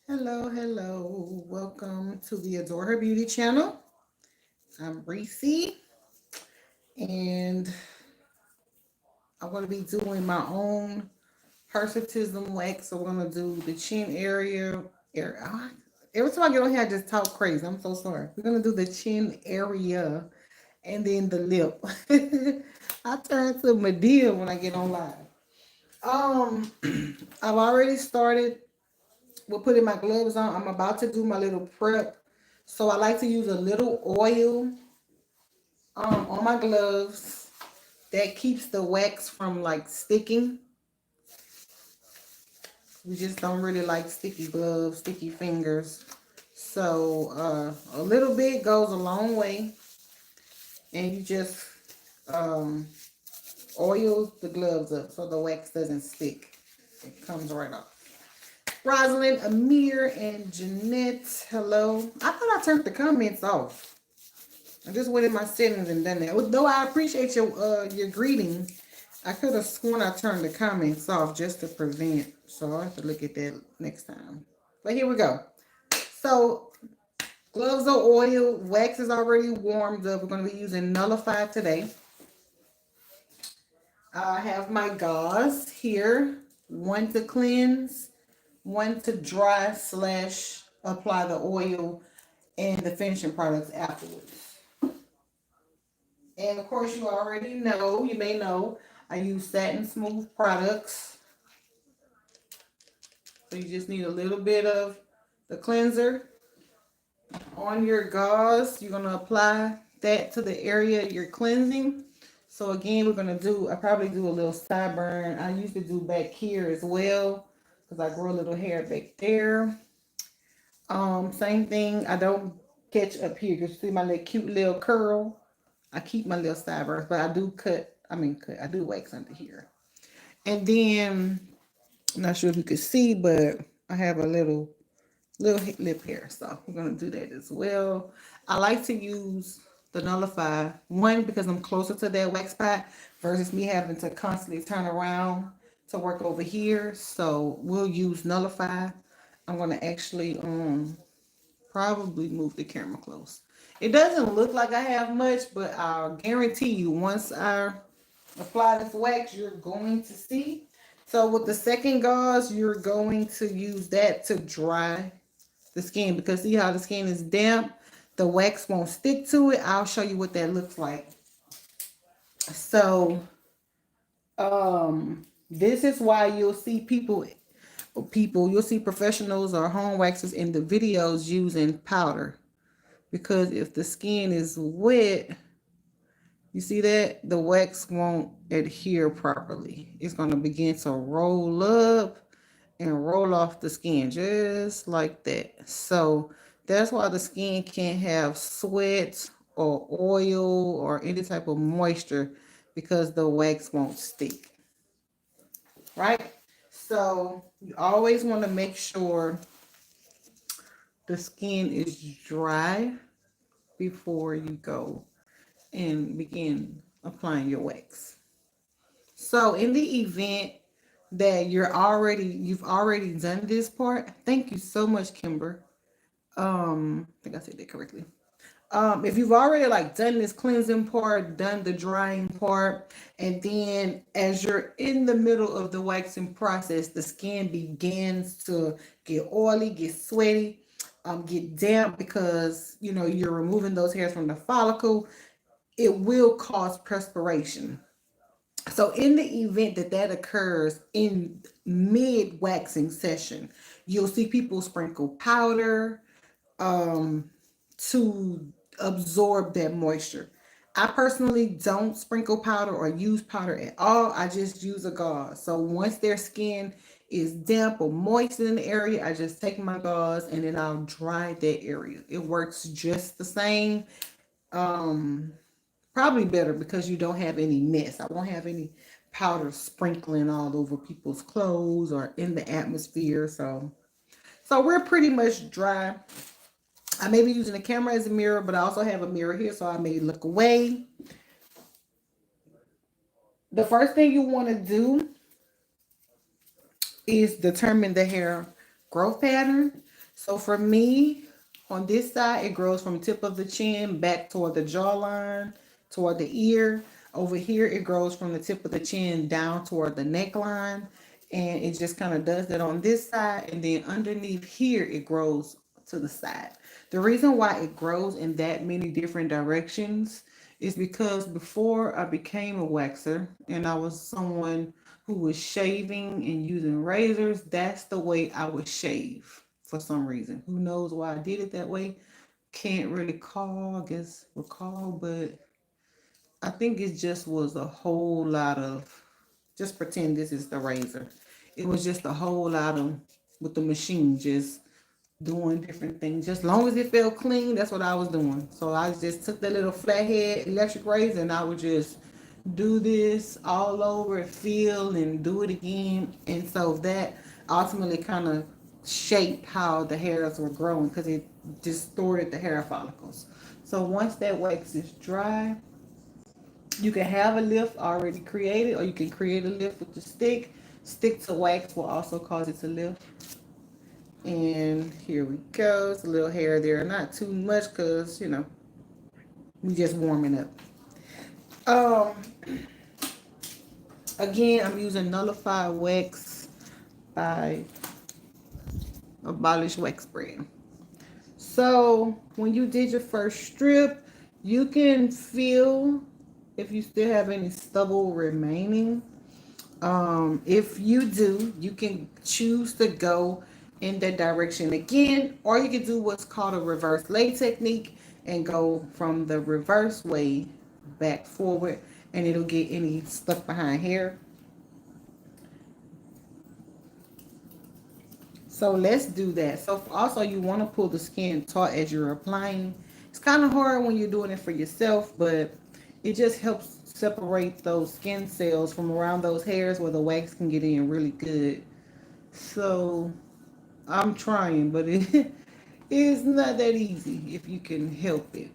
Hello, hello. Welcome to the Adore Her Beauty channel. I'm Reese, and I'm going to be doing my own hirsutism wax. So we're going to do the chin area. Every time I get on here, I just talk crazy. I'm so sorry. We're going to do the chin area and then the lip. I turn to Medea when I get on live. Um, I've already started with putting my gloves on. I'm about to do my little prep. So I like to use a little oil on my gloves that keeps the wax from like sticking. We just don't really like sticky gloves, sticky fingers. So a little bit goes a long way, and you just um, oil the gloves up so the wax doesn't stick. It comes right off. Rosalind, Amir, and Jeanette, hello. I thought I turned the comments off. I just went in my settings and done that. Though I appreciate your greeting, I could have sworn I turned the comments off just to prevent. So I'll have to look at that next time. But here we go. So gloves are oiled. Wax is already warmed up. We're going to be using Nullify today. I have my gauze here. One to cleanse, one to dry slash apply the oil and the finishing products afterwards. And of course, you already know, you may know, I use Satin Smooth products. So you just need a little bit of the cleanser on your gauze. You're going to apply that to the area you're cleansing. So again, I probably do a little sideburn. I used to do back here as well because I grow a little hair back there. Same thing. I don't catch up here. You see my little cute little curl. I keep my little sideburns, but I do I do wax under here. And then, I'm not sure if you could see, but I have a little lip hair. So we're going to do that as well. I like to use the Nullify, one, because I'm closer to that wax spot versus me having to constantly turn around to work over here. So we'll use Nullify. I'm going to actually probably move the camera close. It doesn't look like I have much, but I'll guarantee you once I apply this wax, you're going to see. So with the second gauze, you're going to use that to dry the skin because see how the skin is damp? The wax won't stick to it. I'll show you what that looks like. So this is why you'll see professionals or home waxers in the videos using powder. Because if the skin is wet, you see that the wax won't adhere properly. It's going to begin to roll up and roll off the skin just like that. So that's why the skin can't have sweat or oil or any type of moisture because the wax won't stick. Right? So you always want to make sure the skin is dry before you go and begin applying your wax. So in the event that you've already done this part, thank you so much, Kimber. I think I said that correctly. If you've already like done this cleansing part, done the drying part, and then as you're in the middle of the waxing process, the skin begins to get oily, get sweaty, get damp because you're removing those hairs from the follicle. It will cause perspiration. So in the event that that occurs in mid waxing session, you'll see people sprinkle powder to absorb that moisture. I personally don't sprinkle powder or use powder at all. I just use a gauze. So once their skin is damp or moist in the area, I just take my gauze and then I'll dry that area. It works just the same. Um, Probably better because you don't have any mess. I won't have any powder sprinkling all over people's clothes or in the atmosphere. So we're pretty much dry. I may be using the camera as a mirror, but I also have a mirror here, so I may look away. The first thing you want to do is determine the hair growth pattern. So for me, on this side, it grows from the tip of the chin back toward the jawline, toward the ear. Over here, it grows from the tip of the chin down toward the neckline. And it just kind of does that on this side. And then underneath here, it grows to the side. The reason why it grows in that many different directions is because before I became a waxer and I was someone who was shaving and using razors, that's the way I would shave for some reason. Who knows why I did it that way? Can't really recall, but I think it just was a whole lot of, just pretend this is the razor. It was just a whole lot of, with the machine, just doing different things. Just long as it felt clean, that's what I was doing. So I just took that little flathead electric razor and I would just do this all over, feel and do it again. And so that ultimately kind of shaped how the hairs were growing because it distorted the hair follicles. So once that wax is dry, you can have a lift already created, or you can create a lift with the stick. Stick to wax will also cause it to lift. And here we go. It's a little hair there. Not too much because, we just warming up. Um, Again, I'm using nullified wax by Abolish Wax Brand. So when you did your first strip, you can feel if you still have any stubble remaining. If you do, you can choose to go in that direction again, or you can do what's called a reverse lay technique and go from the reverse way back forward, and it'll get any stuck behind hair. So let's do that. So also you want to pull the skin taut as you're applying. It's kind of hard when you're doing it for yourself, but it just helps separate those skin cells from around those hairs where the wax can get in really good. So I'm trying, but it is not that easy if you can help it.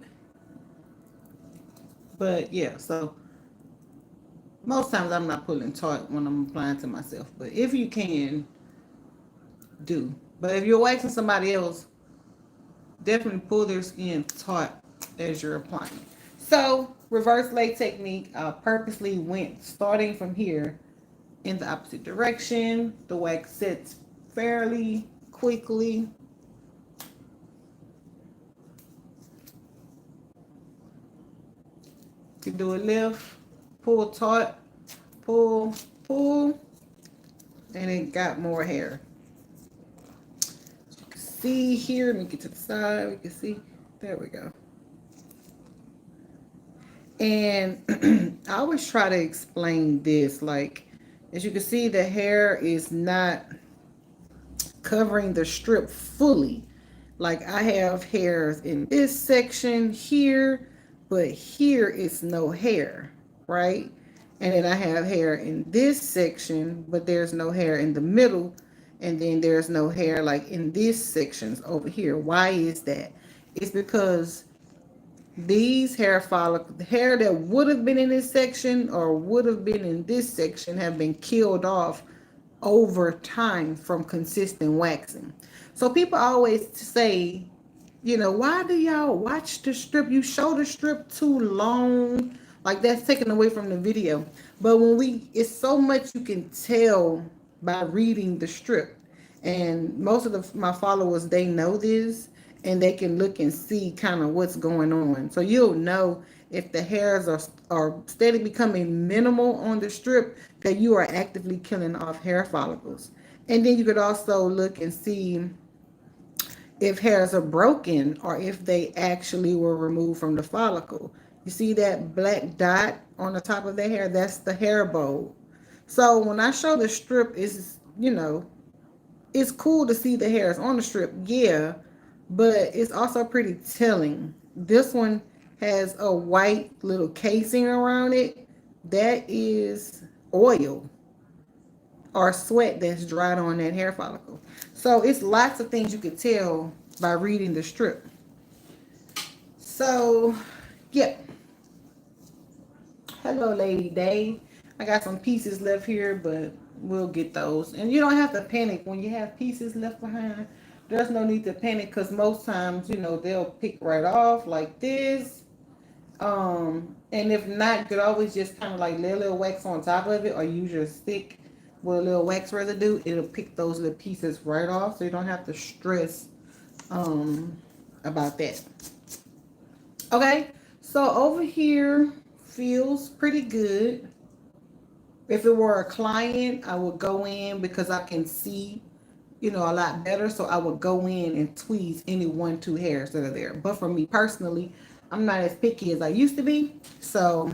But yeah, so most times I'm not pulling taut when I'm applying to myself, but if you can, do. But if you're waxing somebody else, definitely pull their skin taut as you're applying. So reverse lay technique, I purposely went starting from here in the opposite direction. The wax sets fairly quickly. You do a lift, pull taut, pull, pull, and it got more hair. As you can see here, let me get to the side, we can see, there we go. And I always try to explain this, like, as you can see, the hair is not covering the strip fully. Like I have hairs in this section here, but here is no hair, right? And then I have hair in this section, but there's no hair in the middle. And then there's no hair like in these sections over here. Why is that? It's because these hair follicles, the hair that would have been in this section or would have been in this section, have been killed off over time from consistent waxing. So people always say, why do y'all watch the strip? You show the strip too long. Like that's taken away from the video. But it's so much you can tell by reading the strip. And most of my followers, they know this and they can look and see kind of what's going on. So you'll know if the hairs are steady becoming minimal on the strip, that you are actively killing off hair follicles. And then you could also look and see if hairs are broken or if they actually were removed from the follicle. You see that black dot on the top of the hair? That's the hair bulb. So when I show the strip, it's cool to see the hairs on the strip, yeah, but it's also pretty telling. This one has a white little casing around it. That is oil or sweat that's dried on that hair follicle. So it's lots of things you could tell by reading the strip. So, yeah. Hello, Lady Day. I got some pieces left here, but we'll get those. And you don't have to panic when you have pieces left behind. there's no need to panic because most times, they'll pick right off like this. And if not, you could always just kind of like lay a little wax on top of it or use your stick with a little wax residue. It'll pick those little pieces right off, so you don't have to stress um about that. Okay, so over here feels pretty good. If it were a client, I would go in because I can see, a lot better. So I would go in and tweeze any 1, 2 hairs that are there. But for me personally, I'm not as picky as I used to be. So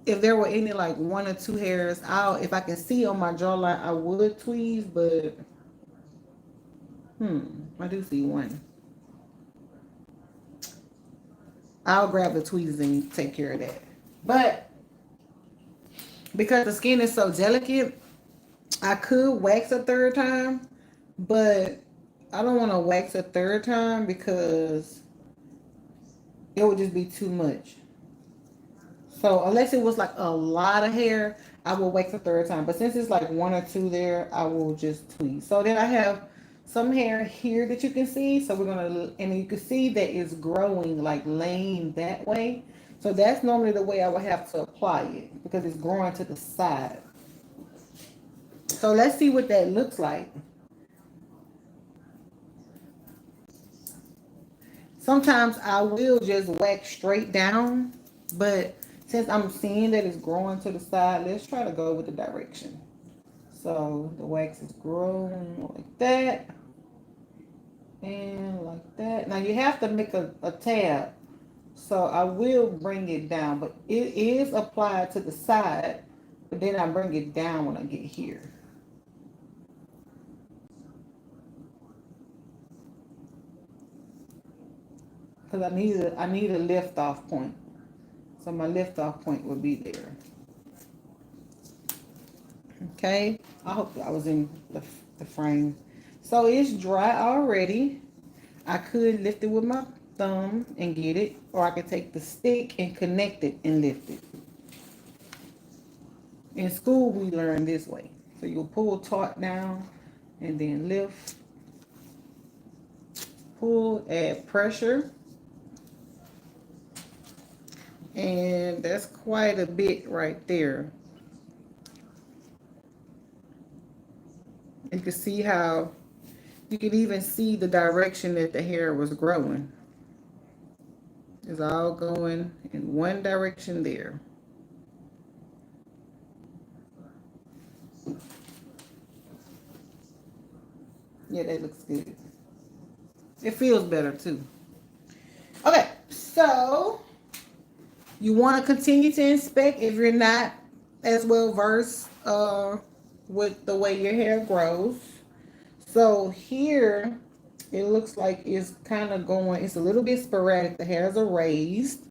if there were any like 1 or 2 hairs, if I can see on my jawline, I would tweeze. But I do see one. I'll grab the tweezers and take care of that. But because the skin is so delicate, I could wax a third time, but I don't want to wax a third time because it would just be too much. So unless it was like a lot of hair, I will wax a third time. But since it's like 1 or 2 there, I will just tweeze. So then I have some hair here that you can see. So we're gonna, and you can see that it's growing like laying that way. So that's normally the way I would have to apply it because it's growing to the side. So let's see what that looks like. Sometimes I will just wax straight down, but since I'm seeing that it's growing to the side, let's try to go with the direction. So the wax is growing like that and like that. Now you have to make a tab. So I will bring it down, but it is applied to the side, but then I bring it down when I get here. Because I need a lift off point. So my lift off point will be there. Okay. I hope I was in the frame. So it's dry already. I could lift it with my thumb and get it, or I could take the stick and connect it and lift it. In school, we learn this way. So you'll pull taut down and then lift, pull, add pressure. And that's quite a bit right there. You can see how, you can even see the direction that the hair was growing. It's all going in one direction there. Yeah, that looks good. It feels better too. Okay, so you want to continue to inspect if you're not as well versed with the way your hair grows. So here, it looks like it's kind of going, it's a little bit sporadic. The hairs are raised.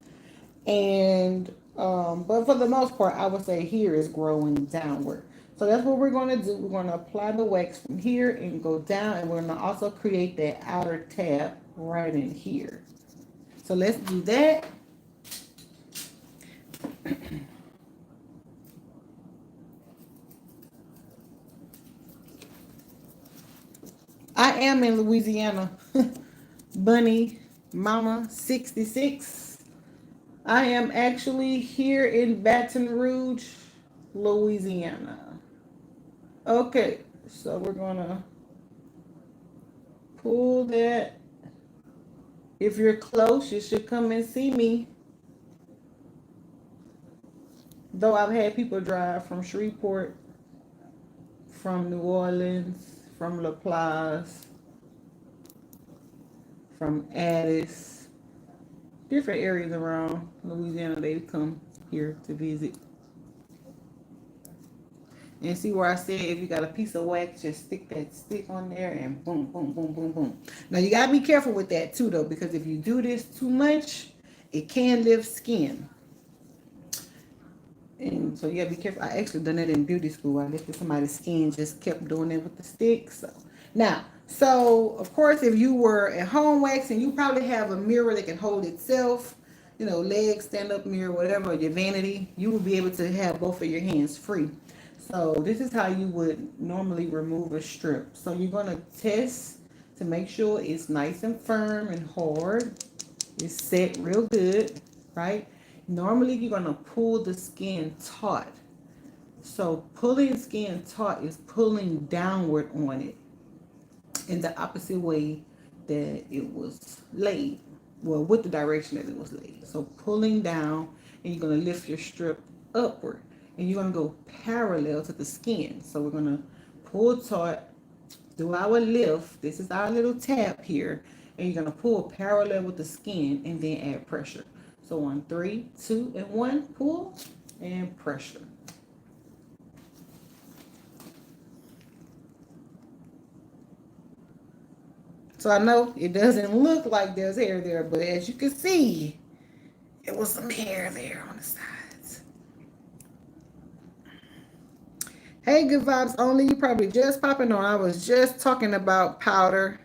And, but for the most part, I would say here is growing downward. So that's what we're going to do. We're going to apply the wax from here and go down. And we're going to also create that outer tab right in here. So let's do that. I am in Louisiana. Bunny Mama 66. I am actually here in Baton Rouge, Louisiana. Okay, so we're gonna pull that. If you're close, you should come and see me. Though I've had people drive from Shreveport, from New Orleans, from LaPlace, from Addis, different areas around Louisiana, they come here to visit. And see where I said if you got a piece of wax, just stick that stick on there and boom, boom, boom, boom, boom. Now you gotta be careful with that too though, because if you do this too much, it can lift skin. And so you gotta be careful. I actually done that in beauty school. I lifted somebody's skin, just kept doing it with the stick. So of course, if you were at home waxing, you probably have a mirror that can hold itself, leg, stand up mirror, whatever, your vanity. You will be able to have both of your hands free. So this is how you would normally remove a strip. So you're gonna test to make sure it's nice and firm and hard. It's set real good, right? Normally you're gonna pull the skin taut. So pulling skin taut is pulling downward on it in the opposite way that it was laid. Well, with the direction that it was laid. So pulling down, and you're gonna lift your strip upward, and you're gonna go parallel to the skin. So we're gonna pull taut, do our lift. This is our little tab here, and you're gonna pull parallel with the skin, and then add pressure. So on 3, 2, and 1, pull and pressure. So I know it doesn't look like there's hair there, but as you can see, it was some hair there on the sides. Hey, good vibes only. You probably just popping on. I was just talking about powder,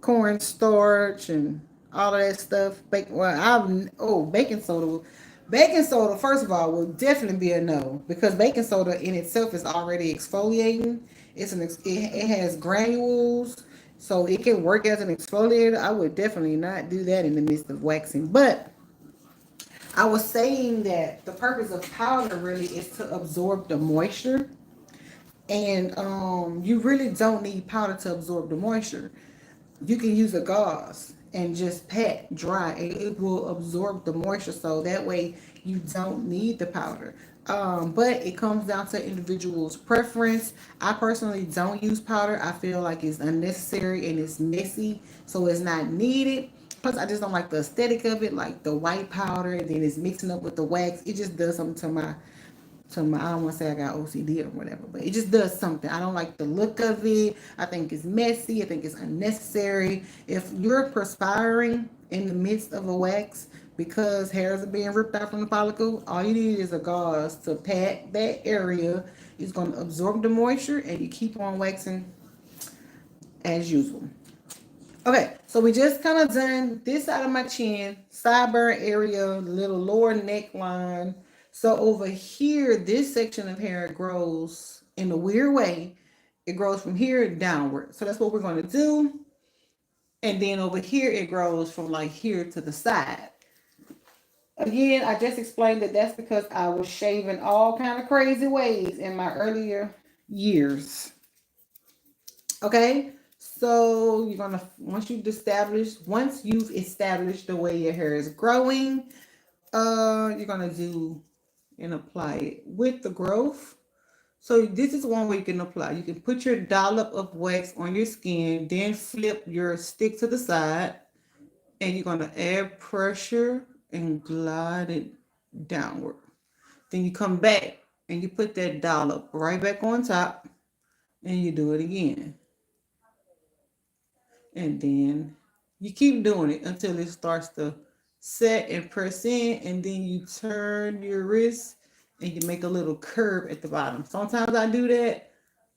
cornstarch, and all of that stuff. Baking soda. Baking soda, first of all, will definitely be a no because baking soda in itself is already exfoliating. It has granules, so it can work as an exfoliator. I would definitely not do that in the midst of waxing. But I was saying that the purpose of powder really is to absorb the moisture, and you really don't need powder to absorb the moisture. You can use a gauze and just pat dry. It will absorb the moisture, so that way you don't need the powder. But it comes down to individual's preference. I personally don't use powder. I feel like it's unnecessary and it's messy, so it's not needed. Plus, I just don't like the aesthetic of it, like the white powder, and then it's mixing up with the wax. It just does something to my I don't want to say I got OCD or whatever, but it just does something. I don't like the look of it. I think it's messy. I think it's unnecessary. If you're perspiring in the midst of a wax because hairs are being ripped out from the follicle, all you need is a gauze to pat that area. It's going to absorb the moisture, and you keep on waxing as usual. Okay, so we just kind of done this side of my chin, sideburn area, little lower neckline. So over here, this section of hair grows in a weird way. It grows from here downward. So that's what we're going to do. And then over here, it grows from like here to the side. Again, I just explained that that's because I was shaving all kind of crazy ways in my earlier years. Okay, so you're gonna once you've established the way your hair is growing, you're gonna do and apply it with the growth. So this is one way you can apply. You can put your dollop of wax on your skin, then flip your stick to the side, and you're gonna add pressure and glide it downward. Then you come back and you put that dollop right back on top, and you do it again. And then you keep doing it until it starts to set and press in, and then you turn your wrist and you make a little curve at the bottom. Sometimes I do that,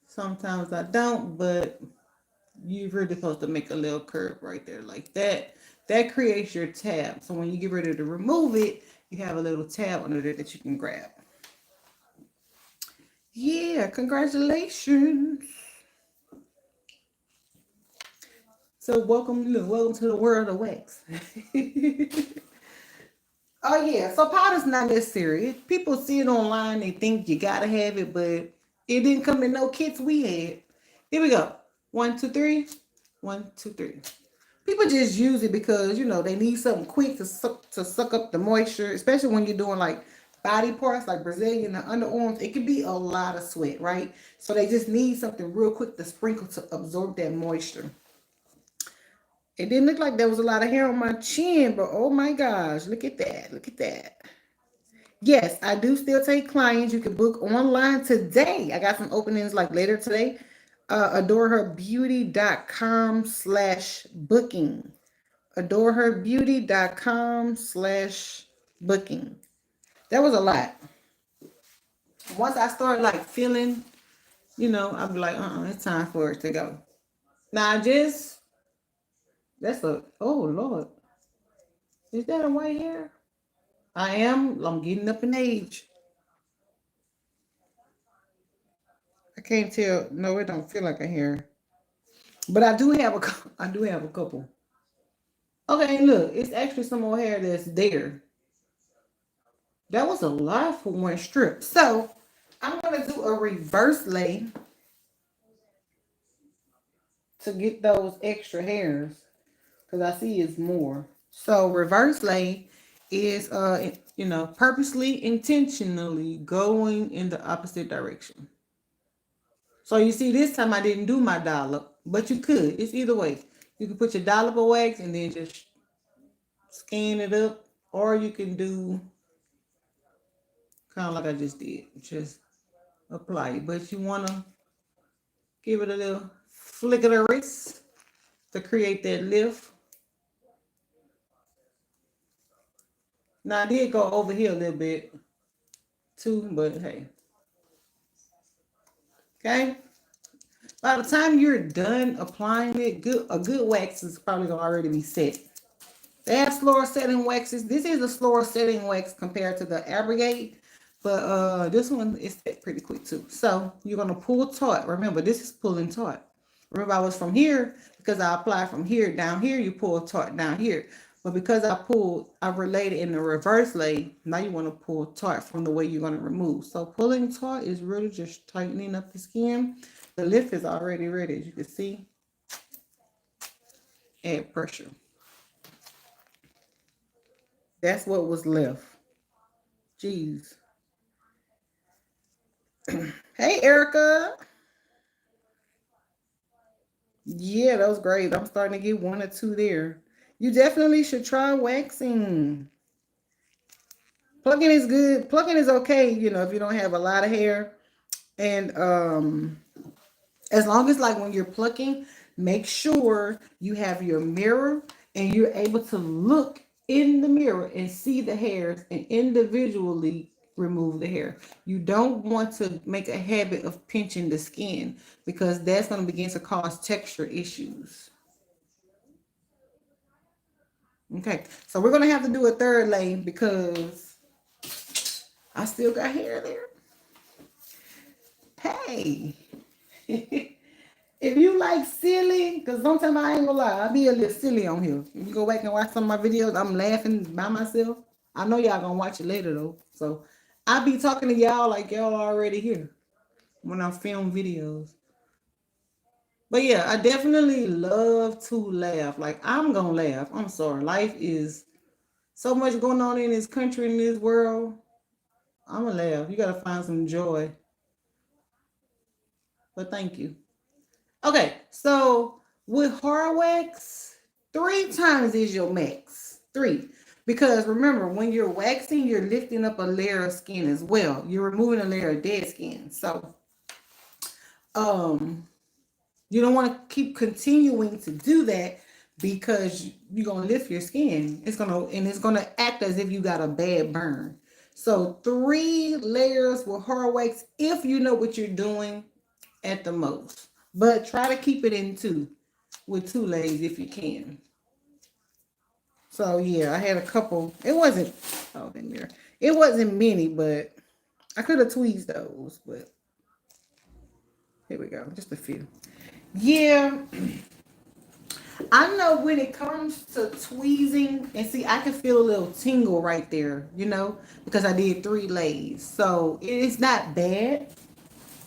sometimes I don't, but you're really supposed to make a little curve right there like that. That creates your tab, so when you get ready to remove it, you have a little tab under there that you can grab. Yeah, congratulations. So welcome to the world of wax. Oh yeah, so powder's not necessary. People see it online, they think you gotta have it, but it didn't come in no kits we had. Here we go. 1, 2, 3. 1, 2, 3. People just use it because they need something quick to suck up the moisture, especially when you're doing like body parts like Brazilian and underarms. It could be a lot of sweat, right? So they just need something real quick to sprinkle to absorb that moisture. It didn't look like there was a lot of hair on my chin, but oh my gosh, look at that. Look at that. Yes, I do still take clients. You can book online today. I got some openings like later today. Adoreherbeauty.com/booking. Adoreherbeauty.com/booking. That was a lot. Once I started like feeling, I'd be like, it's time for it to go. Now oh Lord, is that a white hair? I'm getting up in age. I can't tell. No, it don't feel like a hair. But I do have a couple. Okay, look, it's actually some more hair that's there. That was a lot for one strip. So I'm gonna do a reverse lay to get those extra hairs because I see it's more. So reverse lay is purposely intentionally going in the opposite direction. So you see this time I didn't do my dollop, but you could. It's either way. You can put your dollop of wax and then just scan it up, or you can do kind of like I just did. Just apply it. But you wanna give it a little flick of the wrist to create that lift. Now I did go over here a little bit too, but hey. Okay. By the time you're done applying it, a good wax is probably gonna already be set. They have slower setting waxes. This is a slower setting wax compared to the abrogate, but this one is set pretty quick too. So you're gonna pull taut. Remember, this is pulling taut. Remember, I was from here because I applied from here down here. You pull taut down here, but because I relayed it in the reverse lay. Now you want to pull taut from the way you're gonna remove. So pulling taut is really just tightening up the skin. The lift is already ready, as you can see. Add pressure. That's what was left. Jeez. Hey, Erica. Yeah, that was great. I'm starting to get one or two there. You definitely should try waxing. Plucking is good. Plucking is okay, if you don't have a lot of hair. And as long as like when you're plucking, make sure you have your mirror and you're able to look in the mirror and see the hairs and individually remove the hair. You don't want to make a habit of pinching the skin because that's going to begin to cause texture issues. Okay, so we're going to have to do a third lane because I still got hair there. Hey. If you like silly, because sometimes I ain't gonna lie, I be a little silly on here. If you go back and watch some of my videos, I'm laughing by myself. I know y'all gonna watch it later though. So I be talking to y'all like y'all already here when I film videos. But yeah, I definitely love to laugh. Like I'm gonna laugh. I'm sorry. Life is so much going on in this country, in this world. I'm gonna laugh. You gotta find some joy. But thank you. Okay, so with hard wax, 3 times is your max. 3. Because remember, when you're waxing, you're lifting up a layer of skin as well. You're removing a layer of dead skin. So you don't want to keep continuing to do that because you're gonna lift your skin. It's gonna act as if you got a bad burn. So 3 layers with hard wax if you know what you're doing at the most. But try to keep it in 2 with 2 layers if you can. So yeah, I had a couple. It wasn't in there. It wasn't many, but I could have tweezed those, but here we go. Just a few. Yeah. I know when it comes to tweezing, and see, I can feel a little tingle right there, because I did 3 layers. So it's not bad.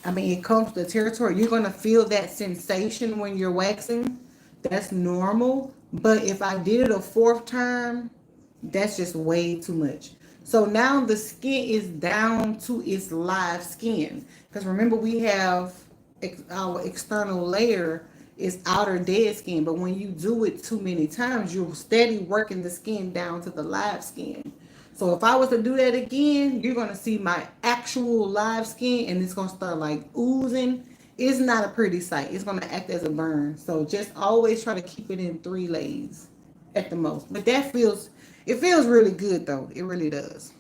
I mean, it comes to the territory. You're going to feel that sensation when you're waxing. That's normal. But if I did it a 4th time, that's just way too much. So now the skin is down to its live skin. Because remember, we have our external layer is outer dead skin. But when you do it too many times, you're steady working the skin down to the live skin. So if I was to do that again, you're going to see my actual live skin and it's going to start like oozing. It's not a pretty sight. It's going to act as a burn. So just always try to keep it in 3 layers at the most. But it feels really good though. It really does.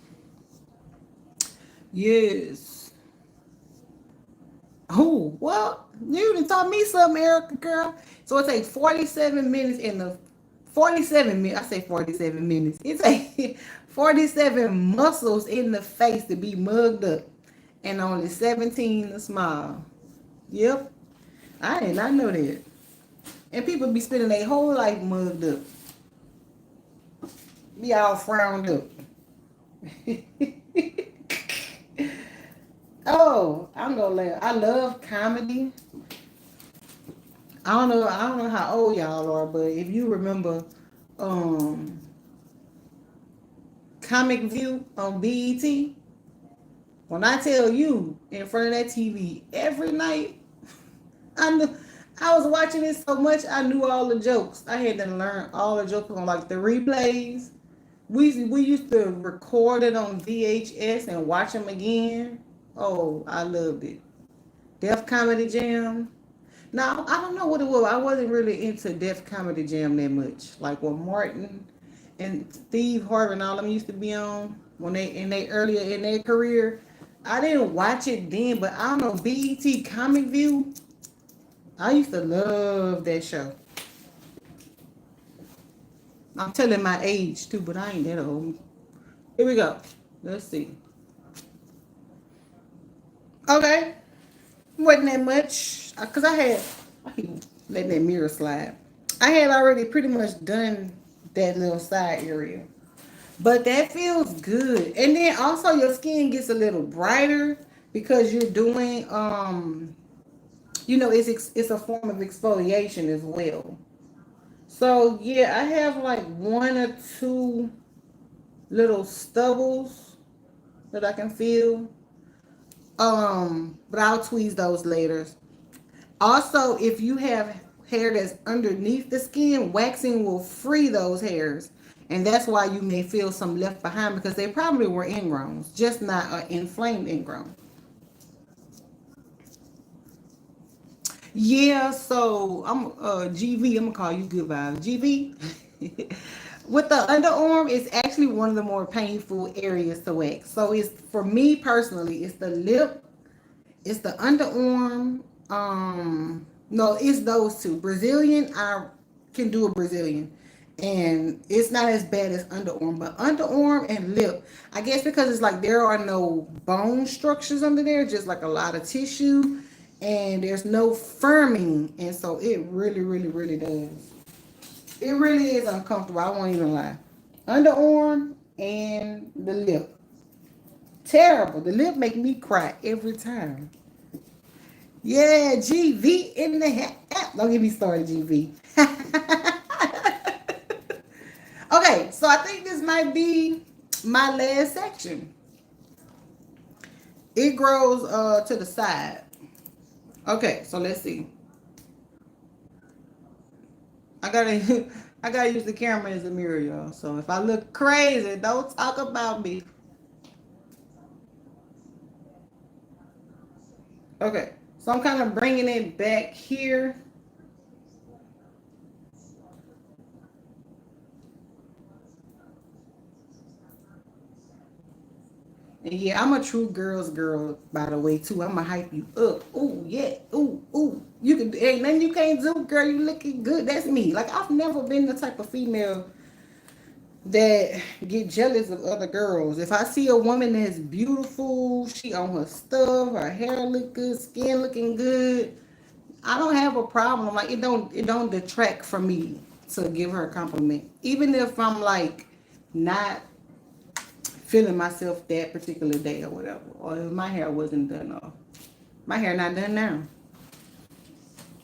Yes. Oh, well, you done taught me something, Erica, girl. So it takes 47 minutes in the 47 minutes. I say 47 minutes. It takes 47 muscles in the face to be mugged up and only 17 to smile. Yep. I did not know that. And people be spending their whole life mugged up. Be all frowned up. Oh, I'm gonna laugh. I love comedy. I don't know how old y'all are, but if you remember um Comic View on BET, when I tell you in front of that TV every night, I knew I was watching it so much I knew all the jokes. I had to learn all the jokes on like the replays. We used to record it on VHS and watch them again. Oh, I loved it. Def Comedy Jam. Now I don't know what it was. I wasn't really into Def Comedy Jam that much. Like when Martin and Steve Harvey and all them used to be on when they earlier in their career. I didn't watch it then, but I don't know, BET Comic View. I used to love that show. I'm telling my age too, but I ain't that old. Here we go. Let's see. Okay, wasn't that much because I keep letting that mirror slide. I had already pretty much done that little side area, but that feels good. And then also your skin gets a little brighter because you're doing it's a form of exfoliation as well. So yeah, I have like one or two little stubbles that I can feel. But I'll tweeze those later. Also, if you have hair that's underneath the skin, waxing will free those hairs. And that's why you may feel some left behind because they probably were ingrowns, just not an inflamed ingrown. Yeah, so I'm GV, I'm gonna call you good vibes. GV. With the underarm, it's actually one of the more painful areas to wax. So it's for me personally, it's the lip, it's the underarm. No, it's those two. Brazilian, I can do a Brazilian, and it's not as bad as underarm, but underarm and lip. I guess because it's like there are no bone structures under there, just like a lot of tissue, and there's no firming, and so it really, really, really does. It really is uncomfortable. I won't even lie. Underarm and the lip, terrible. The lip make me cry every time. Yeah, GV in the hat. Don't get me started, GV. Okay, so I think this might be my last section. It grows to the side. Okay, so let's see. I gotta I gotta use the camera as a mirror, y'all. So if I look crazy, don't talk about me. Okay, so I'm kind of bringing it back here. And yeah, I'm a true girl's girl, by the way, too. I'm gonna hype you up. Ooh, yeah. Ooh, ooh. You can ain't nothing you can't do, girl. You looking good. That's me. Like I've never been the type of female that get jealous of other girls. If I see a woman that's beautiful, she on her stuff, her hair look good, skin looking good, I don't have a problem. Like it don't detract from me to give her a compliment. Even if I'm like not feeling myself that particular day or whatever. Or if my hair wasn't done off. My hair not done now.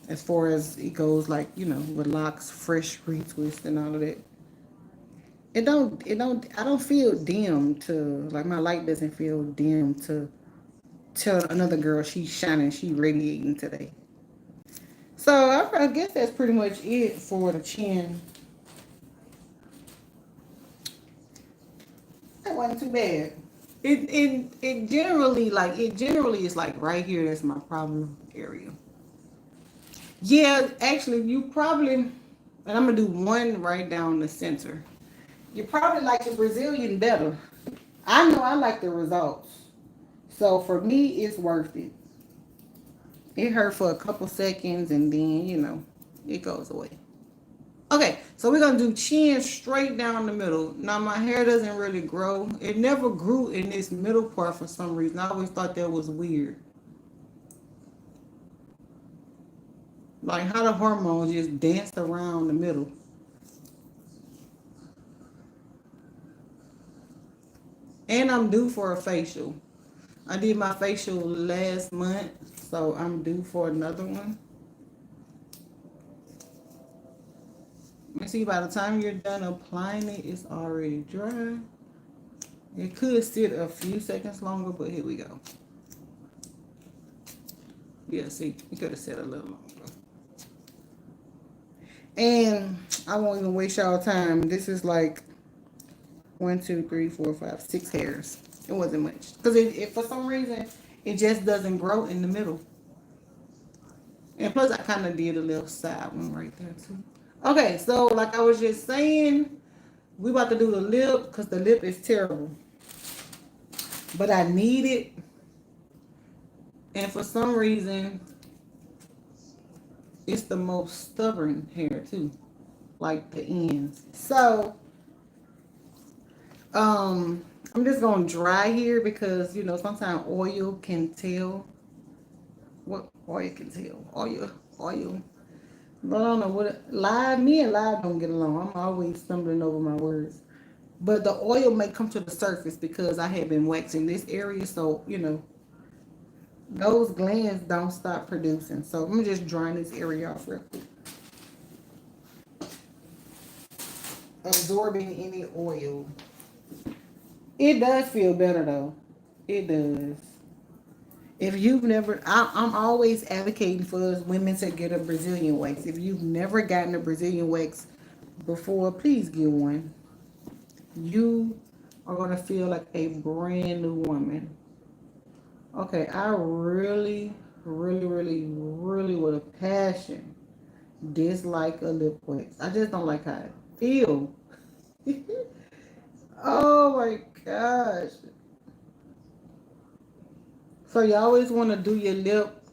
As far as it goes, like, with locks, fresh retwist and all of that. I don't feel dim to, like, my light doesn't feel dim to tell another girl she's shining, she radiating today. So I guess that's pretty much it for the chin. That wasn't too bad. It generally is like right here. That's my problem area. Yeah, actually, you probably, and I'm gonna do one right down the center. You probably like the Brazilian better. I know I like the results. So for me, it's worth it. It hurt for a couple seconds and then, it goes away. Okay, so we're gonna do chin straight down the middle. Now my hair doesn't really grow. It never grew in this middle part for some reason. I always thought that was weird. Like how the hormones just danced around the middle. And I'm due for a facial. I did my facial last month, so I'm due for another one. And see, by the time you're done applying it, it's already dry. It could sit a few seconds longer, but here we go. Yeah, see, you could have set a little longer. And I won't even waste y'all time. This is like 1, 2, 3, 4, 5, 6 hairs. It wasn't much. Because it for some reason, it just doesn't grow in the middle. And plus, I kind of did a little side one right there, too. Okay, so like I was just saying, we about to do the lip because the lip is terrible. But I need it. And for some reason, it's the most stubborn hair, too. Like the ends. So, I'm just going to dry here because, you know, sometimes oil can tell. What oil can tell? Oil. But I don't know what live. Me and live don't get along. I'm always stumbling over my words. But the oil may come to the surface because I have been waxing this area, so you know those glands don't stop producing. So I'm just drying this area off real quick, absorbing any oil. It does feel better though. It does. If you've never, I'm always advocating for us women to get a Brazilian wax. If you've never gotten a Brazilian wax before, please get one. You are going to feel like a brand new woman. Okay, I really with a passion dislike a lip wax. I just don't like how it feels. Oh my gosh. So you always want to do your lip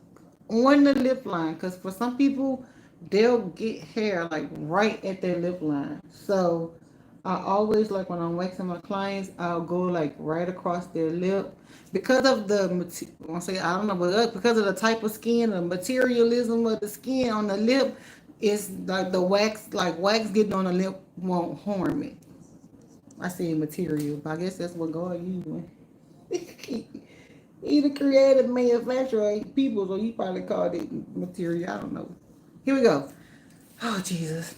on the lip line because for some people they'll get hair like right at their lip line. So I always like when I'm waxing my clients, I'll go like right across their lip because of the I don't know, but because of the type of skin, the materialism of the skin on the lip, it's like the wax, like wax getting on the lip won't harm it. I say material, but I guess that's what God using. He the creative manufacturer of people, so he probably called it material. I don't know. Here we go. Oh Jesus,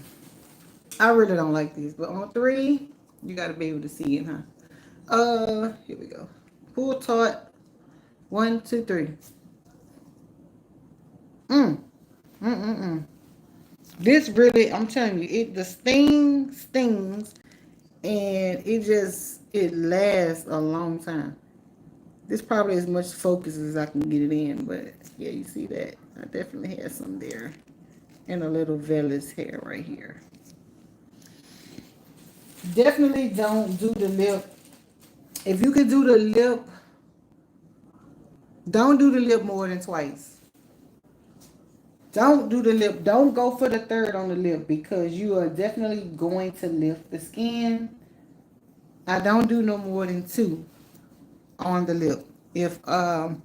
I really don't like these, but on three, you gotta be able to see it, huh? Here we go. Pull taut. 1, 2, 3. Mm, mm. This really, I'm telling you, it the sting stings, and it lasts a long time. This probably as much focus as I can get it in, but yeah, you see that. I definitely had some there. And a little vellus hair right here. Definitely don't do the lip. If you could do the lip, don't do the lip more than twice. Don't do the lip. Don't go for the third on the lip because you are definitely going to lift the skin. I don't do no more than 2 on the lip. If I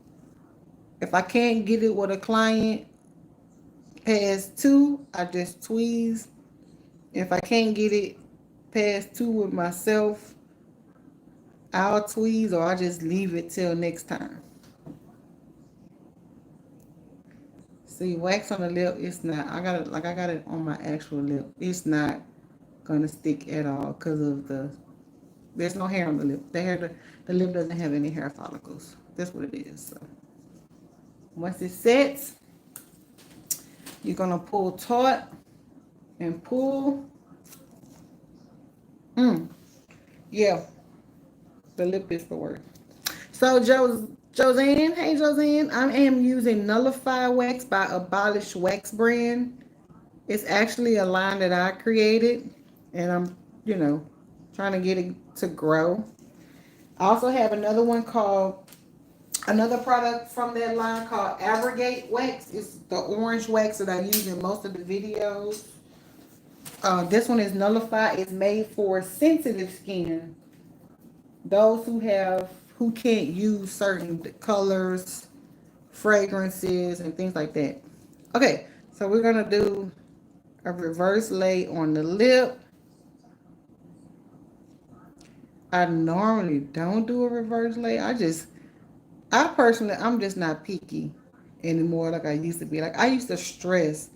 can't get it with a client past 2, I just tweeze. If I can't get it past 2 with myself, I'll tweeze or I just leave it till next time. See, wax on the lip, it's not. I got it on my actual lip. It's not gonna stick at all because of there's no hair on the lip. The lip doesn't have any hair follicles. That's what it is. So once it sets, you're gonna pull taut and pull. Yeah, the lip is the word. So Josanne, hey Josanne, I am using Nullify Wax by Abolish Wax brand. It's actually a line that I created, and I'm, you know, trying to get it to grow. I also have another product from that line called Abrogate Wax. It's the orange wax that I use in most of the videos. This one is Nullify. It's made for sensitive skin. Those who can't use certain colors, fragrances, and things like that. Okay, So we're gonna do a reverse lay on the lip. I normally don't do a reverse lay. I personally, I'm just not picky anymore like I used to be. Like I used to stress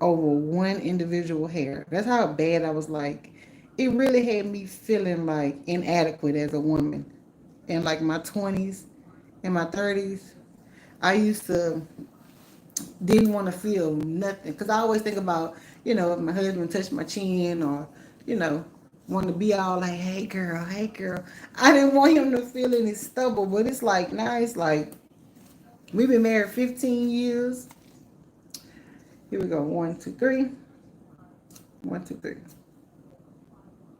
over one individual hair. That's how bad I was. Like it really had me feeling like inadequate as a woman in like my 20s and my 30s. I used to didn't want to feel nothing because I always think about, if my husband touched my chin or, you know, want to be all like, hey girl, hey girl. I didn't want him to feel any stubble, but it's like now it's like we've been married 15 years. Here we go. One, two, three. One, two, three.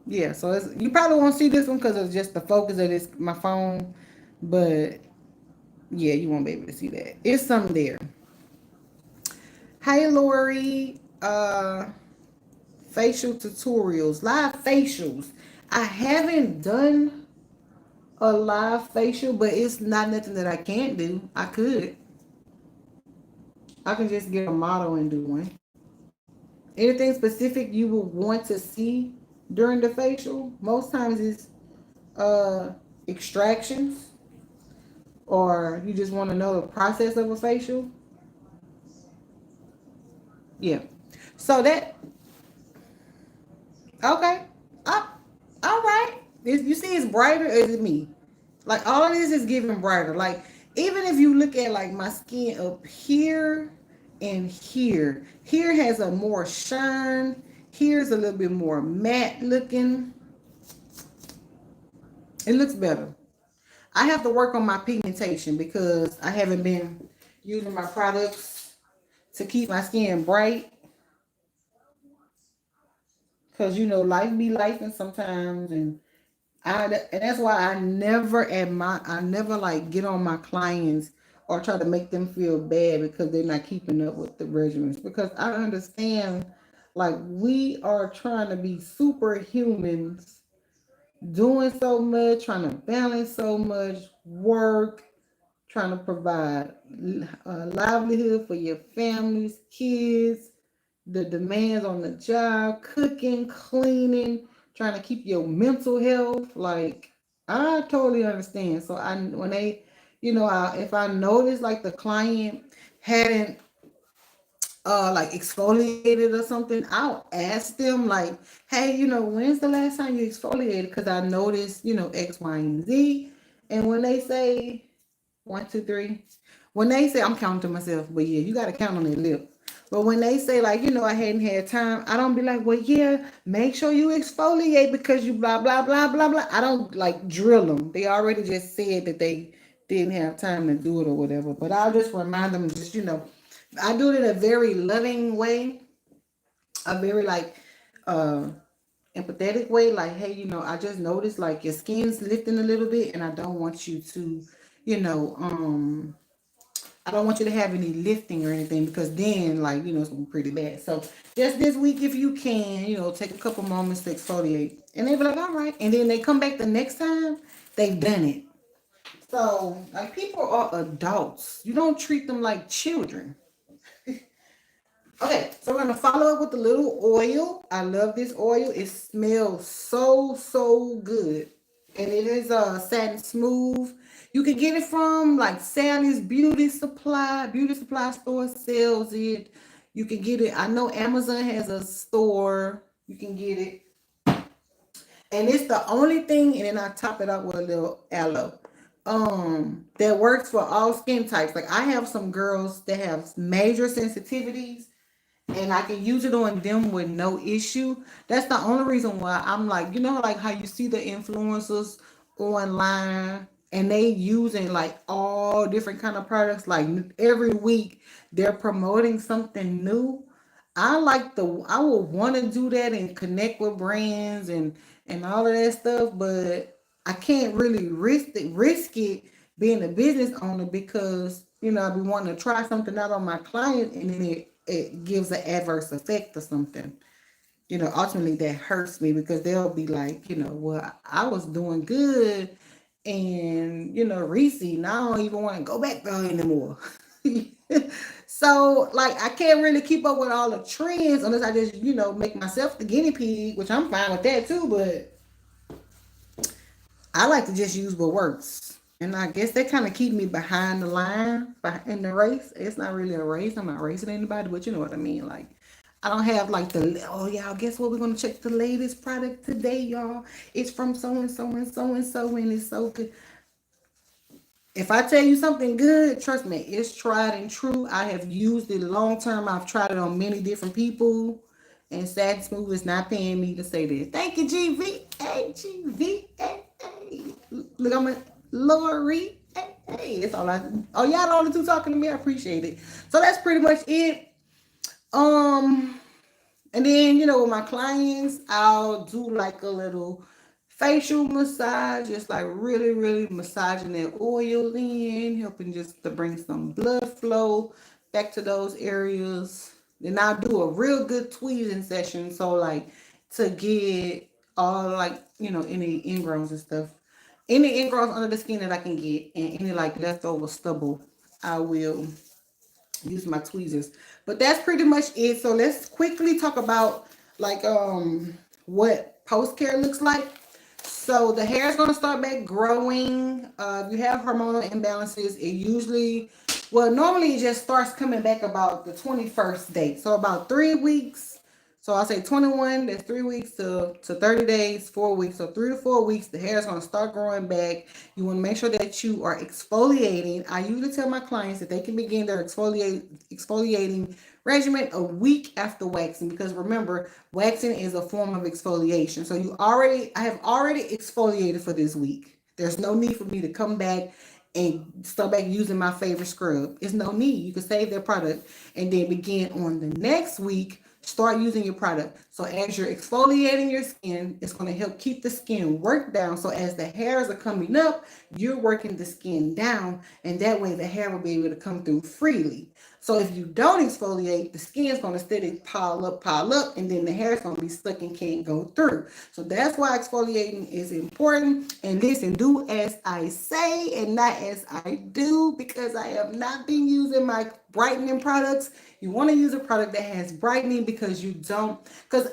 Yeah, so you probably won't see this one because it's just the focus of this my phone, but yeah, you won't be able to see that. It's something there. Hey Lori, facial tutorials, live facials. I haven't done a live facial, but it's not nothing that I can't do. I could. I can just get a model and do one. Anything specific you would want to see during the facial? Most times it's uh extractions, or you just want to know the process of a facial. Yeah. So that okay. Uh, all right. You see, it's brighter. Or is it me? Like all of this is getting brighter. Like even if you look at like my skin up here and here, here has a more shine. Here's a little bit more matte looking. It looks better. I have to work on my pigmentation because I haven't been using my products to keep my skin bright. Cause life be life and sometimes, and that's why I never like get on my clients or try to make them feel bad because they're not keeping up with the regimens. Because I understand, like we are trying to be superhumans, doing so much, trying to balance so much work, trying to provide a livelihood for your families, kids, the demands on the job, cooking, cleaning, trying to keep your mental health. Like I totally understand. So when they, if I notice like the client hadn't like exfoliated or something, I'll ask them like, hey, when's the last time you exfoliated? Because I noticed, X, Y, and Z. And when they say one, two, three. When they say, I'm counting to myself, but yeah, you got to count on their lip. But when they say, like, I hadn't had time, I don't be like, well, yeah, make sure you exfoliate because you blah, blah, blah, blah, blah. I don't like drill them. They already just said that they didn't have time to do it or whatever. But I'll just remind them, just, I do it in a very loving way, a very like, uh, empathetic way, like, hey, I just noticed like your skin's lifting a little bit and I don't want you to, you know, um, I don't want you to have any lifting or anything because then, like, it's gonna be pretty bad. So just this week, if you can, take a couple moments to exfoliate, and they be like, all right, and then they come back the next time, they've done it. So like, people are adults. You don't treat them like children. Okay, so we're gonna follow up with a little oil. I love this oil. It smells so good, and it is satin smooth. You can get it from like Sally's Beauty Supply store sells it. You can get it. I know Amazon has a store. You can get it, and it's the only thing. And then I top it up with a little aloe. That works for all skin types. Like I have some girls that have major sensitivities and I can use it on them with no issue. That's the only reason why I'm like, like how you see the influencers online and they using like all different kind of products. Like every week they're promoting something new. I would want to do that and connect with brands and all of that stuff, but I can't really risk it being a business owner because I be wanting to try something out on my client and then it gives an adverse effect or something. Ultimately that hurts me because they'll be like, well, I was doing good and Reese, now I don't even want to go back there anymore. So like I can't really keep up with all the trends unless I just, make myself the guinea pig, which I'm fine with that too, but I like to just use what works. And I guess they kind of keep me behind the line in the race. It's not really a race. I'm not racing anybody, but you know what I mean. Like, I don't have like oh, y'all, guess what? We're going to check the latest product today, y'all. It's from so and so and so and so, and it's so good. If I tell you something good, trust me, it's tried and true. I have used it long term. I've tried it on many different people. And Sad Smooth is not paying me to say this. Thank you, GVA, GVA. Look, I'm a Lori. Hey, it's all I. Oh, y'all the only two talking to me. I appreciate it. So that's pretty much it. Um, and then, with my clients, I'll do like a little facial massage, just like really, really massaging that oil in, helping just to bring some blood flow back to those areas. Then I'll do a real good tweezing session. So, like, to get all, like, any ingrowns and stuff. Any ingrowns under the skin that I can get, and any, like, leftover stubble, I will use my tweezers. But that's pretty much it. So let's quickly talk about like what post care looks like. So the hair is going to start back growing. If you have hormonal imbalances, it usually, well, normally it just starts coming back about the 21st day. So about 3 weeks. So I'll say 21, that's 3 weeks to 30 days, 4 weeks. So 3 to 4 weeks, the hair is going to start growing back. You want to make sure that you are exfoliating. I usually tell my clients that they can begin their exfoliating regimen a week after waxing, because remember, waxing is a form of exfoliation. So I have already exfoliated for this week. There's no need for me to come back and start back using my favorite scrub. It's no need. You can save that product and then begin on the next week. Start using your product. So as you're exfoliating your skin, it's going to help keep the skin work down. So as the hairs are coming up, you're working the skin down, and that way the hair will be able to come through freely. So if you don't exfoliate, the skin's going to steady pile up, and then the hair is going to be stuck and can't go through. So that's why exfoliating is important. And listen, do as I say and not as I do, because I have not been using my brightening products. You want to use a product that has brightening, because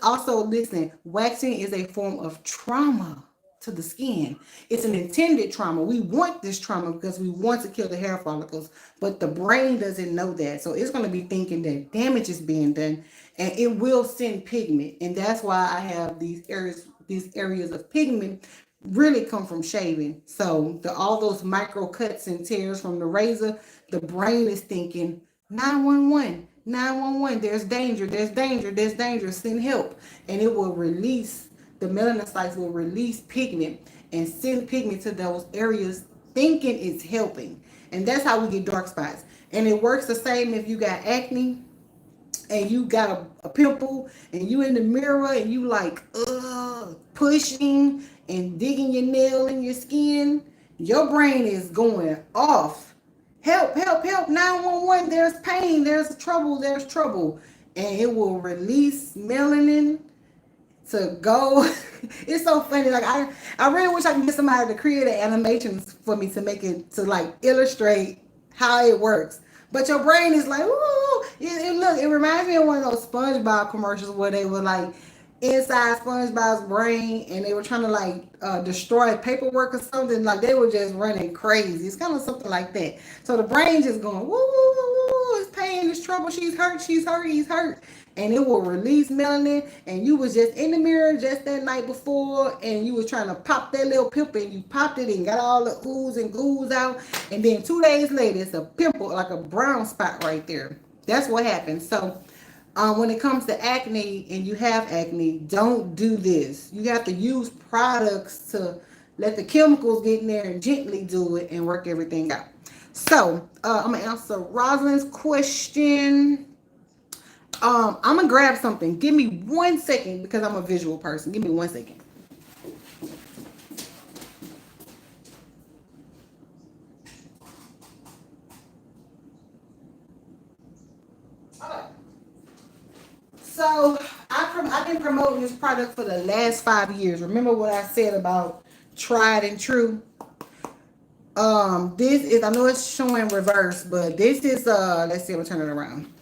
also listen, waxing is a form of trauma to the skin. It's an intended trauma. We want this trauma because we want to kill the hair follicles, but the brain doesn't know that. So it's going to be thinking that damage is being done, and it will send pigment. And that's why I have these areas of pigment really come from shaving. So all those micro cuts and tears from the razor, the brain is thinking 911, 911, there's danger, there's danger, there's danger, send help. And it will release, the melanocytes will release pigment and send pigment to those areas thinking it's helping. And that's how we get dark spots. And it works the same if you got acne and you got a pimple and you in the mirror and you like pushing and digging your nail in your skin. Your brain is going off. Help, help, help, 911, there's pain, there's trouble, there's trouble. And it will release melanin to go. It's so funny. Like I really wish I could get somebody to create an animation for me to make it, to like illustrate how it works. But your brain is like, ooh, look, it reminds me of one of those SpongeBob commercials where they were like inside SpongeBob's brain and they were trying to like destroy paperwork or something. Like they were just running crazy. It's kind of something like that. So the brain just going, woo, woo, woo, woo, it's pain, it's trouble, she's hurt, he's hurt. And it will release melanin, and you was just in the mirror just that night before, and you was trying to pop that little pimple, and you popped it and got all the ooze and goos out, and then 2 days later, it's a pimple, like a brown spot right there. That's what happens. So when it comes to acne, and you have acne, don't do this. You have to use products to let the chemicals get in there and gently do it and work everything out. So I'm going to answer Rosalind's question. I'm gonna grab something. Give me 1 second because I'm a visual person. Give me 1 second. Okay. So I've been promoting this product for the last 5 years. Remember what I said about tried and true? This is, I know it's showing reverse, but this is let's see, I'm gonna turn it around.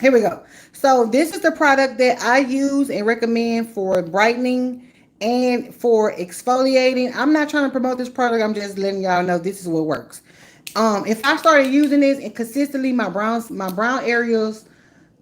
Here we go. So this is the product that I use and recommend for brightening and for exfoliating. I'm not trying to promote this product. I'm just letting y'all know this is what works. If I started using this and consistently, my brown areas,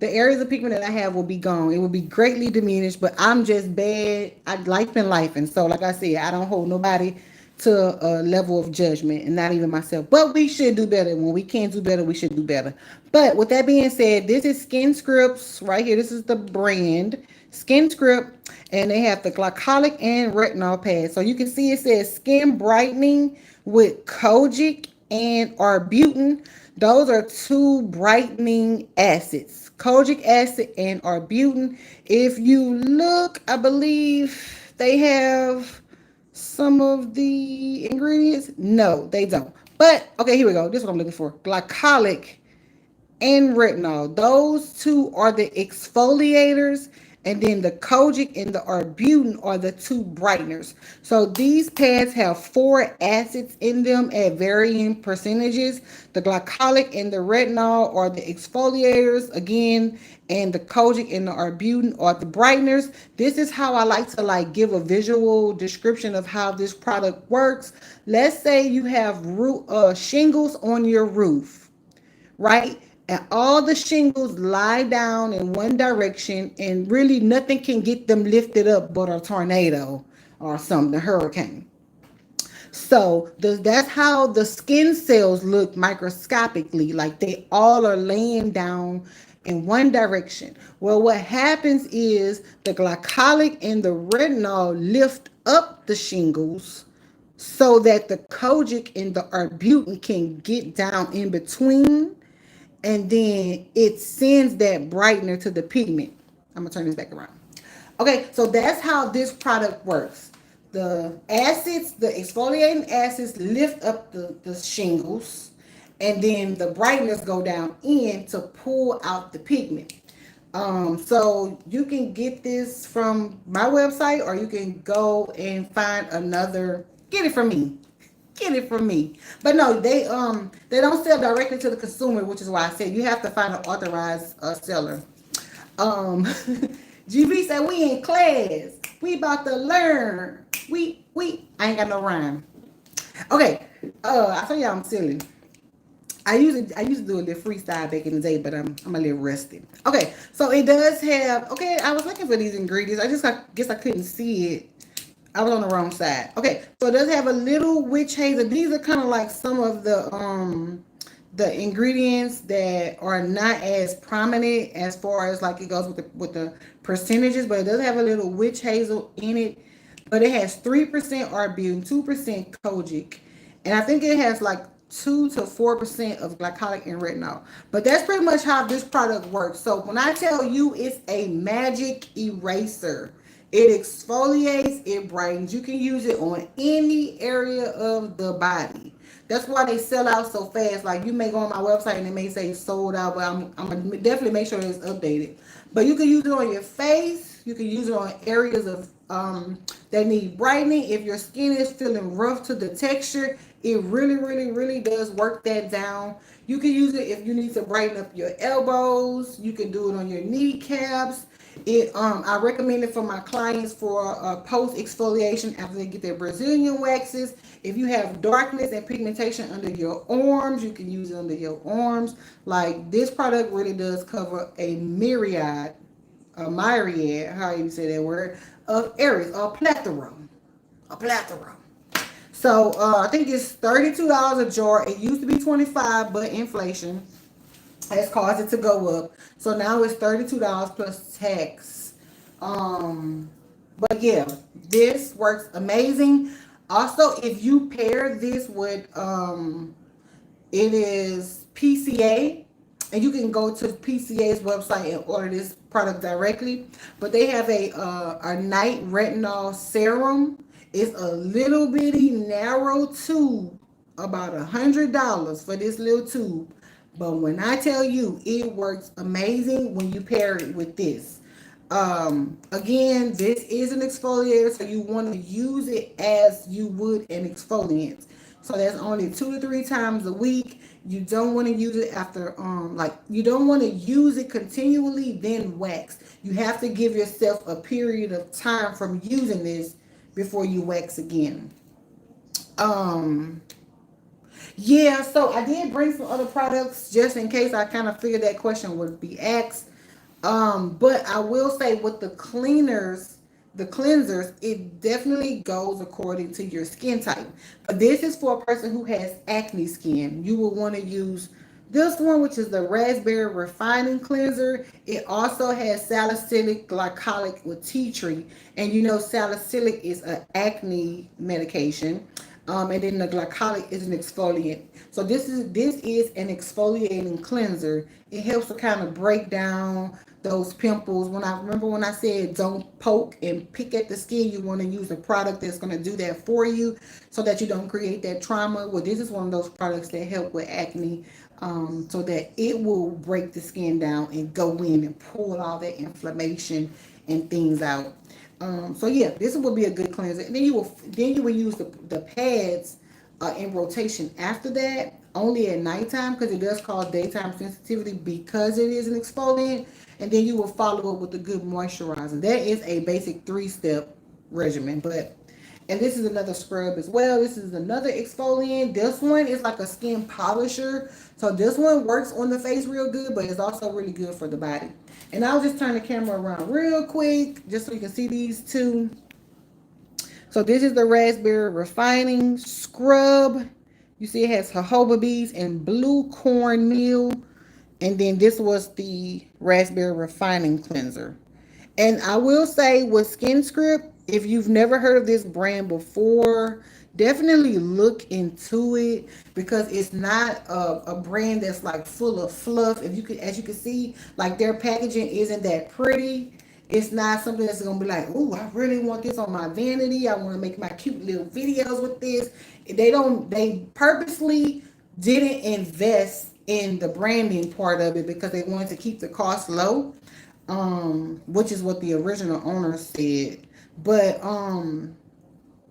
the areas of pigment that I have will be gone. It will be greatly diminished, but I'm just bad. I life been life. And so, like I said, I don't hold nobody to a level of judgment, and not even myself. But we should do better. When we can do better, we should do better. But with that being said, this is Skin Scripts right here. This is the brand Skin Script, and they have the glycolic and retinol pad. So you can see it says skin brightening with kojic and arbutin. Those are two brightening acids, kojic acid and arbutin. If you look, I believe they have some of the ingredients. No, they don't. But okay, here we go. This is what I'm looking for. Glycolic and retinol. Those two are the exfoliators, and then the kojic and the arbutin are the two brighteners. So these pads have four acids in them at varying percentages. The glycolic and the retinol are the exfoliators again, and the kojic and the arbutin are the brighteners. This is how I like to give a visual description of how this product works. Let's say you have shingles on your roof, right? And all the shingles lie down in one direction, and really nothing can get them lifted up but a tornado or something, a hurricane. So that's how the skin cells look microscopically, like they all are laying down in one direction. Well, what happens is the glycolic and the retinol lift up the shingles so that the kojic and the arbutin can get down in between, and then it sends that brightener to the pigment. I'm gonna turn this back around. Okay, so that's how this product works. The acids, the exfoliating acids lift up the shingles, and then the brighteners go down in to pull out the pigment. So you can get this from my website, or you can go and find another, get it from me. Get it from me. But no, they don't sell directly to the consumer, which is why I said you have to find an authorized seller. Um GB said we in class. We about to learn. We I ain't got no rhyme. Okay. I tell y'all I'm silly. I used to do a little freestyle back in the day, but I'm a little rusty. Okay, so it does have, okay, I was looking for these ingredients. I guess I couldn't see it. I was on the wrong side. Okay, so it does have a little witch hazel. These are kind of like some of the ingredients that are not as prominent as far as like it goes with the percentages, but it does have a little witch hazel in it. But it has 3% arbutin, 2% kojic, and I think it has like 2 to 4% of glycolic and retinol. But that's pretty much how this product works. So when I tell you it's a magic eraser, it exfoliates, it brightens. You can use it on any area of the body. That's why they sell out so fast. Like you may go on my website and it may say sold out, but I'm gonna definitely make sure it's updated. But you can use it on your face. You can use it on areas of that need brightening. If your skin is feeling rough to the texture, it really, really, really does work that down. You can use it if you need to brighten up your elbows. You can do it on your kneecaps. I recommend it for my clients for post exfoliation after they get their Brazilian waxes. If you have darkness and pigmentation under your arms, you can use it under your arms. Like this product really does cover a myriad, how you say that word, of areas, a plethora. So I think it's $32 a jar. It used to be 25, but inflation has caused it to go up. So now it's $32 plus tax. But yeah, this works amazing. Also, if you pair this with it is PCA, and you can go to PCA's website and order this product directly. But they have a night retinol serum. It's a little bitty narrow tube, about $100 for this little tube. But when I tell you, it works amazing when you pair it with this. Again, this is an exfoliator, so you want to use it as you would an exfoliant. So that's only 2 to 3 times a week. You don't want to use it after like you don't want to use it continually then wax. You have to give yourself a period of time from using this before you wax again. Um yeah, so I did bring some other products just in case I kind of figured that question would be asked. But I will say with the cleansers, it definitely goes according to your skin type. But this is for a person who has acne skin. You will want to use this one, which is the raspberry refining cleanser. It also has salicylic glycolic with tea tree, and you know salicylic is an acne medication. And then the glycolic is an exfoliant. So this is an exfoliating cleanser. It helps to kind of break down those pimples. When I said don't poke and pick at the skin, you want to use a product that's going to do that for you, so that you don't create that trauma. Well, this is one of those products that help with acne, so that it will break the skin down and go in and pull all that inflammation and things out. So yeah, this will be a good cleanser. And then you will use the pads in rotation after that, only at nighttime because it does cause daytime sensitivity because it is an exfoliant. And then you will follow up with a good moisturizer. That is a basic 3-step regimen. And this is another scrub as well. This is another exfoliant. This one is like a skin polisher. So this one works on the face real good, but it's also really good for the body. And I'll just turn the camera around real quick just so you can see these two. So this is the raspberry refining scrub. You see it has jojoba beads and blue cornmeal. And then this was the raspberry refining cleanser. And I will say with Skin Script, if you've never heard of this brand before, definitely look into it because it's not a brand that's like full of fluff. If you could, as you can see, like their packaging isn't that pretty. It's not something that's gonna be like, oh, I really want this on my vanity. I want to make my cute little videos with this. They purposely didn't invest in the branding part of it because they wanted to keep the cost low, which is what the original owner said. But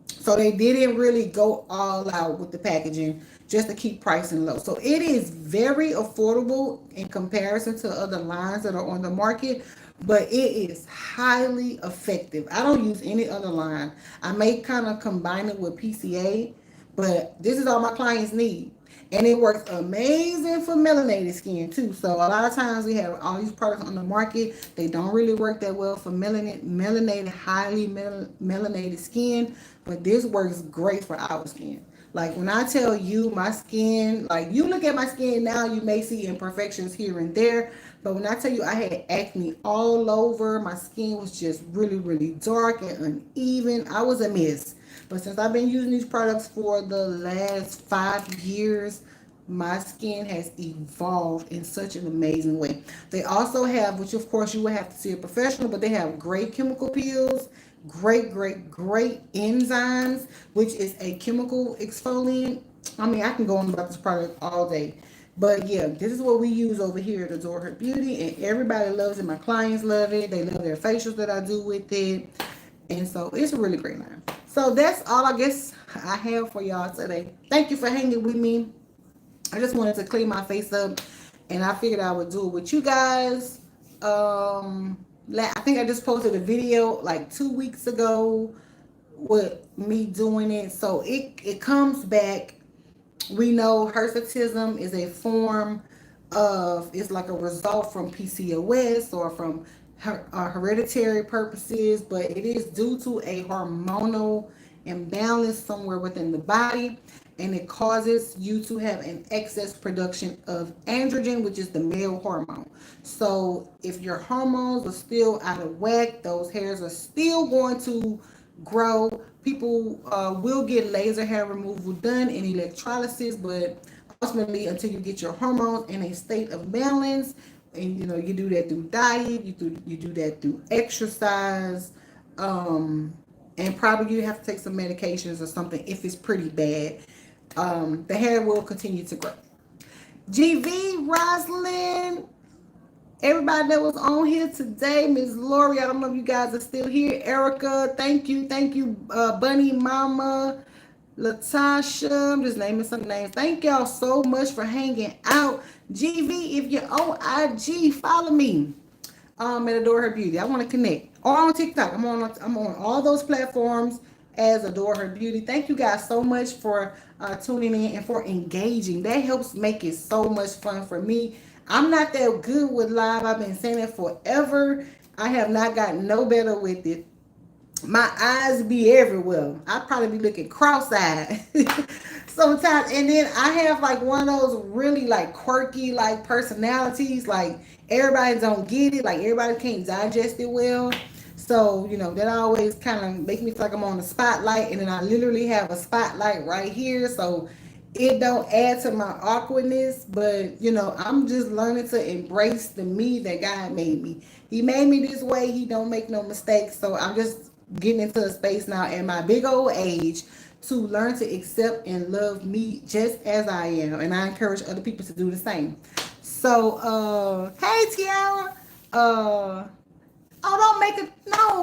so they didn't really go all out with the packaging just to keep pricing low. So it is very affordable in comparison to other lines that are on the market, but it is highly effective. I don't use any other line. I may kind of combine it with PCA, but this is all my clients need. And it works amazing for melanated skin too. So a lot of times we have all these products on the market. They don't really work that well for melanated, highly melanated skin. But this works great for our skin. Like when I tell you my skin, like you look at my skin now, you may see imperfections here and there. But when I tell you I had acne all over, my skin was just really, really dark and uneven. I was a mess. But since I've been using these products for the last 5 years, my skin has evolved in such an amazing way. They also have, which of course you would have to see a professional, but they have great chemical peels, great enzymes, which is a chemical exfoliant. I mean, I can go on about this product all day. But yeah, this is what we use over here at Adore Her Beauty, and everybody loves it. My clients love it. They love their facials that I do with it. And so it's a really great line. So that's all I guess I have for y'all today. Thank you for hanging with me. I just wanted to clean my face up, and I figured I would do it with you guys. I think I just posted a video like 2 weeks ago with me doing it. So it comes back. We know hirsutism is a form of, it's like a result from PCOS or from hereditary purposes, but it is due to a hormonal imbalance somewhere within the body, and it causes you to have an excess production of androgen, which is the male hormone. So if your hormones are still out of whack, those hairs are still going to grow. People will get laser hair removal done in electrolysis, but ultimately until you get your hormones in a state of balance, and you know you do that through diet, you do that through exercise, and probably you have to take some medications or something if it's pretty bad. The hair will continue to grow. GV, Rosalind, everybody that was on here today, Miss Lori, I don't know if you guys are still here. Erica, thank you, Bunny Mama, Latasha, I'm just naming some names. Thank y'all so much for hanging out. GV, if you're on IG, follow me. At Adore Her Beauty. I want to connect. Or on TikTok. I'm on all those platforms as Adore Her Beauty. Thank you guys so much for tuning in and for engaging. That helps make it so much fun for me. I'm not that good with live. I've been saying it forever. I have not gotten no better with it. My eyes be everywhere. I probably be looking cross-eyed sometimes. And then I have like one of those really like quirky like personalities. Like everybody don't get it. Like everybody can't digest it well. So, that always kind of make me feel like I'm on the spotlight. And then I literally have a spotlight right here. So it don't add to my awkwardness, but I'm just learning to embrace the me that God made me. He made me this way. He don't make no mistakes. So I'm just getting into a space now in my big old age to learn to accept and love me just as I am. And I encourage other people to do the same. So hey Tiara. Oh,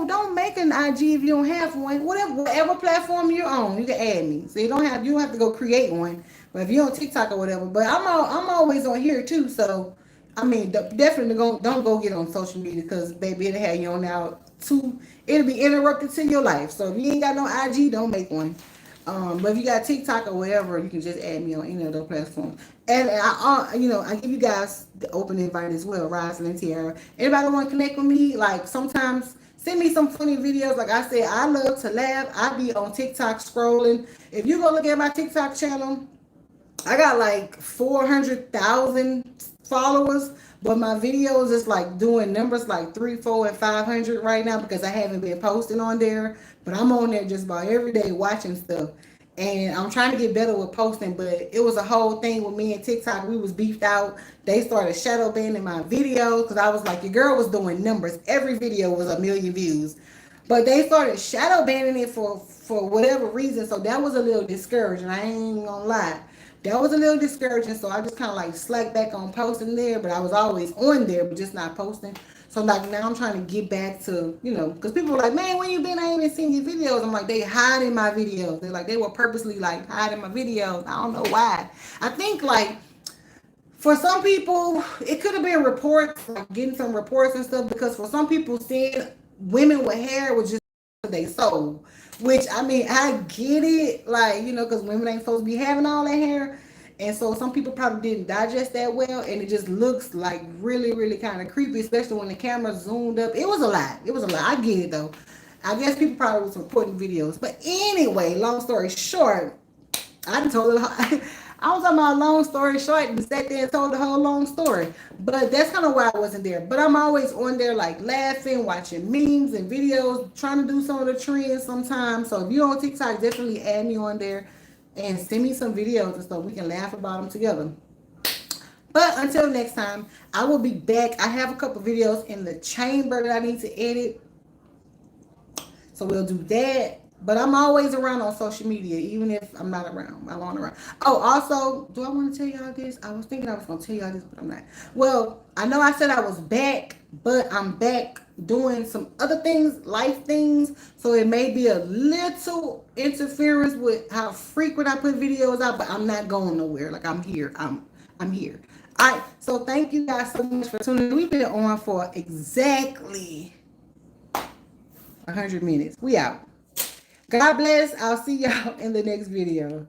don't make an IG if you don't have one. Whatever platform you're on, you can add me. So you don't have to go create one. But if you're on TikTok or whatever, but I'm always on here too. So I mean, definitely don't go get on social media because baby, it'll have you on now too. It'll be interrupted to your life. So if you ain't got no IG, don't make one. But if you got TikTok or whatever, you can just add me on any of those platforms. And I give you guys the open invite as well, Rising and Tiara. Anybody want to connect with me? Like sometimes send me some funny videos. Like I said, I love to laugh. I be on TikTok scrolling. If you go look at my TikTok channel, I got like 400,000 followers, but my videos is like doing numbers like 3, 4, and 500 right now because I haven't been posting on there. But I'm on there just about every day watching stuff. And I'm trying to get better with posting, but it was a whole thing with me and TikTok. We was beefed out. They started shadow banning my videos because I was like, your girl was doing numbers. Every video was 1 million views. But they started shadow banning it for whatever reason. So that was a little discouraging. I ain't even gonna lie. That was a little discouraging. So I just kind of like slacked back on posting there. But I was always on there, but just not posting. So like now I'm trying to get back to, because people were like, man, when you been? I ain't even seen your videos. I'm like, they hiding my videos. They're like, they were purposely like hiding my videos. I don't know why. I think like for some people, it could have been reports, like getting some reports and stuff, because for some people, seeing women with hair was just they soul. Which I mean, I get it, like because women ain't supposed to be having all that hair, and so some people probably didn't digest that well, and it just looks like really, really kind of creepy, especially when the camera zoomed up. It was a lot. It was a lot. I get it though. I guess people probably was reporting videos, but anyway, long story short, I done told it. I was talking about a long story short and sat there and told the whole long story. But that's kind of why I wasn't there. But I'm always on there like laughing, watching memes and videos, trying to do some of the trends sometimes. So if you're on TikTok, definitely add me on there and send me some videos and stuff. We can laugh about them together. But until next time, I will be back. I have a couple videos in the chamber that I need to edit. So we'll do that. But I'm always around on social media, even if I'm not around. I'm on around. Oh, also, do I want to tell y'all this? I was thinking I was going to tell y'all this, but I'm not. Well, I know I said I was back, but I'm back doing some other things, life things. So it may be a little interference with how frequent I put videos out, but I'm not going nowhere. Like I'm here. I'm here. All right. So thank you guys so much for tuning in. We've been on for exactly 100 minutes. We out. God bless. I'll see y'all in the next video.